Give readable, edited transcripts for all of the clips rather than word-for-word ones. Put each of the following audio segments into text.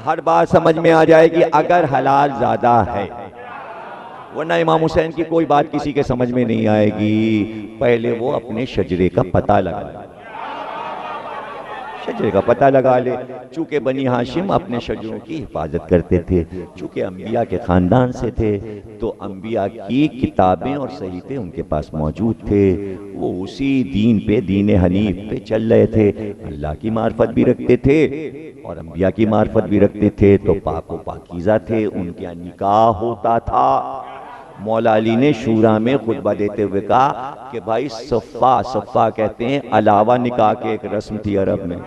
ہر بات سمجھ میں آ جائے گی اگر حلال زیادہ ہے، ورنہ امام حسین کی کوئی بات کسی کے سمجھ میں نہیں آئے گی۔ پہلے وہ اپنے شجرے کا پتہ لگا لے، شجرے کا پتہ لگا لے۔ چونکہ بنی ہاشم اپنے شجروں کی حفاظت کرتے تھے، چونکہ انبیاء کے خاندان سے تھے، تو انبیاء کی کتابیں اور صحیفے ان کے پاس موجود تھے۔ وہ اسی دین پہ، دین حنیف پہ چل رہے تھے، اللہ کی معرفت بھی رکھتے تھے اور انبیاء کی معرفت بھی رکھتے تھے، تو پاک و پاکیزہ تھے۔ ان کے نکاح ہوتا تھا۔ مولا علی نے شورا میں خطبہ دیتے ہوئے کہا کہ بھائی صفا کہتے ہیں علاوہ نکاح کے ایک رسم تھی عرب میں۔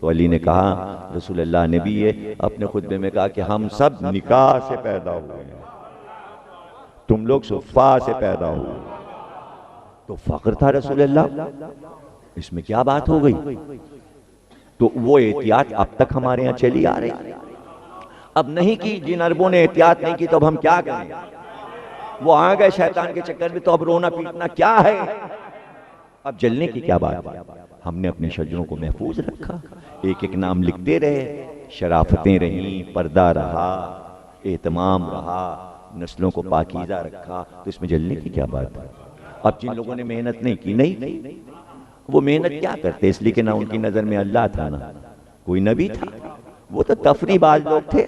تو علی نے کہا، رسول اللہ نے بھی یہ اپنے خطبے میں کہا کہ ہم سب نکاح سے پیدا ہوئے ہیں، تم لوگ صفا سے پیدا ہوئے۔ تو فخر تھا رسول اللہ، اس میں کیا بات ہو گئی؟ تو وہ احتیاط اب تک ہمارے ہاں چلی آ رہی۔ اب نہیں کی، جن عربوں نے احتیاط نہیں کی تو اب ہم کیا کریں؟ وہ آ گئے شیطان کے چکر میں، تو اب رونا پیٹنا کیا ہے؟ اب جلنے کی کیا بات ہے؟ ہم نے اپنے شجروں کو محفوظ رکھا، ایک ایک نام لکھتے رہے، شرافتیں رہیں، پردہ رہا، اہتمام رہا، نسلوں کو پاکیزہ رکھا، تو اس میں جلنے کی کیا بات ہے؟ اب جن لوگوں نے محنت نہیں کی، نہیں، وہ محنت کیا کرتے؟ اس لیے کہ نہ ان کی نظر میں اللہ تھا، نہ کوئی نبی تھا، وہ تو تفریح باز لوگ تھے،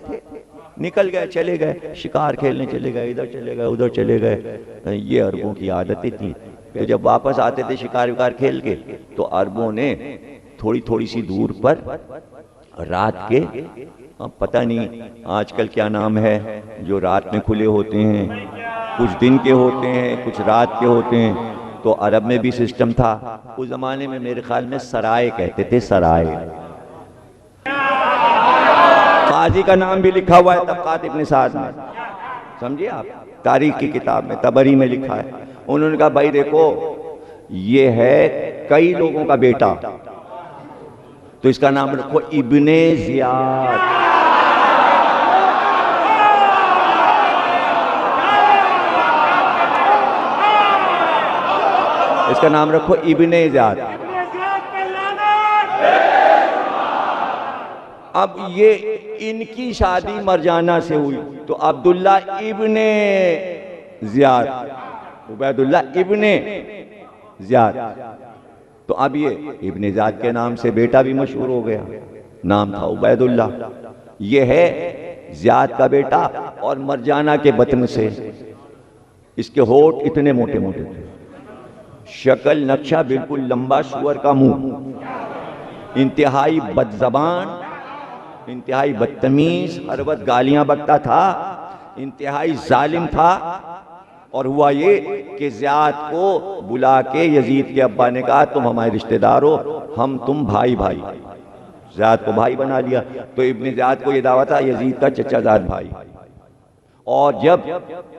نکل گئے، چلے گئے، شکار کھیلنے چلے گئے، ادھر چلے گئے، ادھر چلے گئے۔ یہ عربوں کی عادتیں تھیں۔ پھر جب واپس آتے تھے شکار وکار کھیل کے، تو عربوں نے تھوڑی سی دور پر رات کے، پتہ نہیں آج کل کیا نام ہے، جو رات میں کھلے ہوتے ہیں، کچھ دن کے ہوتے ہیں، کچھ رات کے ہوتے ہیں، تو عرب میں بھی سسٹم تھا۔ اس زمانے میں میرے خیال میں سرائے کہتے تھے، سرائے۔ قاضی کا نام بھی لکھا ہوا ہے طبقات ابن سعد میں، سمجھے آپ، تاریخ کی کتاب میں، طبری میں لکھا ہے۔ انہوں نے کہا بھائی دیکھو، یہ ہے کئی لوگوں کا بیٹا، تو اس کا نام رکھو ابن زیاد۔ اس کا نام رکھو ابن زیاد۔ اب یہ ان کی شادی مرجانہ سے ہوئی، تو عبداللہ ابن زیاد، عبید اللہ ابن زیاد، تو اب یہ ابن زیاد کے نام سے بیٹا بھی مشہور ہو گیا، نام تھا عبید اللہ۔ یہ ہے زیاد کا بیٹا، اور مرجانہ کے بطن سے۔ اس کے ہونٹ اتنے موٹے موٹے تھے، شکل نقشہ بالکل لمبا سور کا منہ، انتہائی بد زبان، انتہائی بدتمیز، ہر وقت گالیاں بکتا تھا، انتہائی ظالم تھا۔ اور ہوا یہ کہ زیاد کو بلا کے یزید کے ابا نے کہا تم ہمارے رشتہ دار ہو، ہم تم بھائی، زیاد کو بھائی بنا لیا۔ تو ابن زیاد کو یہ دعویٰ تھا یزید کا چچا زاد بھائی۔ اور جب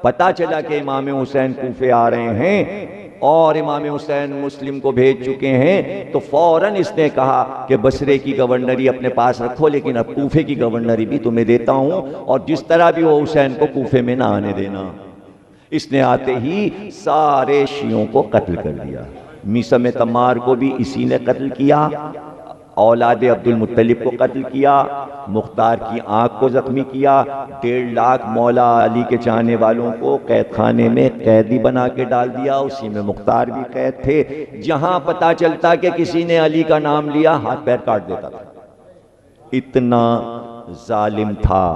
پتا چلا کہ امام حسین کوفے آ رہے ہیں اور امام حسین مسلم کو بھیج چکے ہیں، تو فوراً اس نے کہا کہ بصرے کی گورنری اپنے پاس رکھو، لیکن اب کوفے کی گورنری بھی تمہیں دیتا ہوں، اور جس طرح بھی وہ حسین کو کوفے میں نہ آنے دینا۔ اس نے آتے ہی سارے شیعوں کو قتل کر دیا۔ میثم تمار کو بھی اسی نے قتل کیا، اولاد عبد المطلب کو قتل کیا، مختار کی آنکھ کو زخمی کیا، 1.5 لاکھ مولا علی کے چاہنے والوں کو قید خانے میں قیدی بنا کے ڈال دیا، اسی میں مختار بھی قید تھے۔ جہاں پتا چلتا کہ کسی نے علی کا نام لیا، ہاتھ پیر کاٹ دیتا تھا، اتنا ظالم تھا،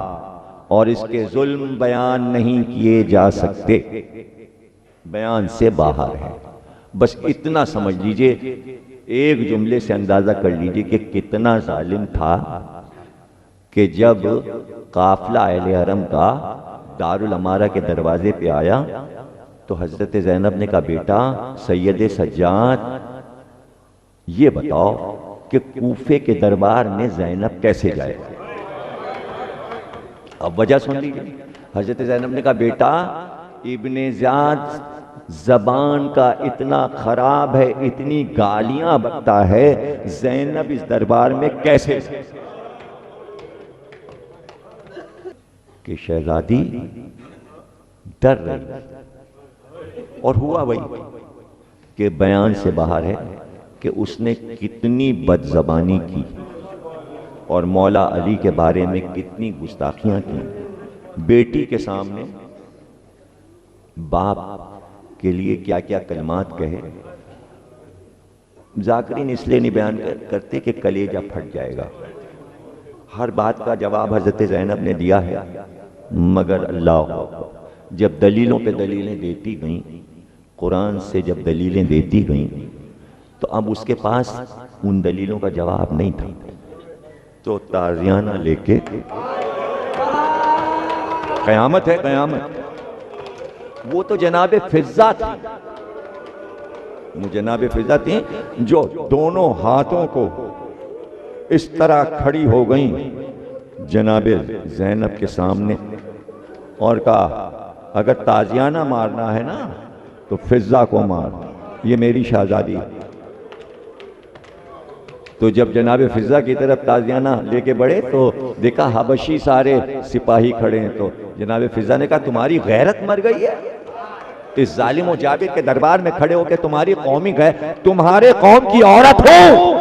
اور اس کے ظلم بیان نہیں کیے جا سکتے، بیان سے باہر ہے۔ بس اتنا سمجھ لیجئے، ایک جملے سے اندازہ کر لیجئے کہ کتنا ظالم تھا، کہ جب قافلہ اہل حرم کا دارالامارہ کے دروازے پہ آیا، تو حضرت زینب نے کہا بیٹا سید سجاد، یہ بتاؤ کہ کوفے کے دربار میں زینب کیسے جائے؟ اب وجہ سن لیجئے۔ حضرت زینب نے کہا بیٹا ابن زیاد زبان کا اتنا خراب ہے، اتنی گالیاں بکتا ہے، زینب اس دربار میں کیسے؟ کہ شہزادی ڈر رہی، اور ہوا وہی کہ بیان سے باہر ہے کہ اس نے کتنی بد زبانی کی، اور مولا علی کے بارے میں کتنی گستاخیاں کی. بیٹی کے سامنے باپ کے لیے کیا کیا کلمات کہے. ذاکرین اس لیے نہیں بیان کرتے کہ کلیجہ پھٹ جائے گا. ہر بات کا جواب حضرت زینب نے دیا ہے، مگر اللہ جب دلیلوں پہ دلیلیں دیتی گئیں، قرآن سے جب دلیلیں دیتی گئیں، تو اب اس کے پاس ان دلیلوں کا جواب نہیں تھا، تو تازیانہ لے کے قیامت ہے قیامت. وہ تو جناب فضہ تھی، وہ جناب فضہ تھی جو دونوں ہاتھوں کو اس طرح کھڑی ہو گئیں جناب زینب کے سامنے اور کہا اگر تازیانہ مارنا ہے نا تو فضہ کو مار، یہ میری شہزادی. تو جب جناب فضہ کی طرف تازیانہ لے کے بڑھے تو دیکھا حبشی سارے سپاہی کھڑے ہیں. تو جناب فضہ نے کہا تمہاری غیرت مر گئی ہے؟ اس ظالم و جابر کے دربار میں کھڑے ہو کے تمہاری قومی گئے، تمہارے قوم کی عورت ہو.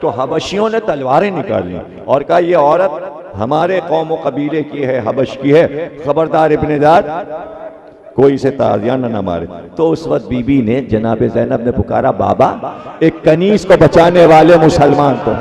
تو حبشیوں نے تلواریں نکالی اور کہا یہ عورت ہمارے قوم و قبیلے کی ہے، حبش کی ہے، خبردار ابن زیاد کوئی سے تازیانہ نہ مارے. تو اس وقت بی بی نے جناب زینب نے پکارا بابا ایک کنیز کو بچانے والے مسلمان تو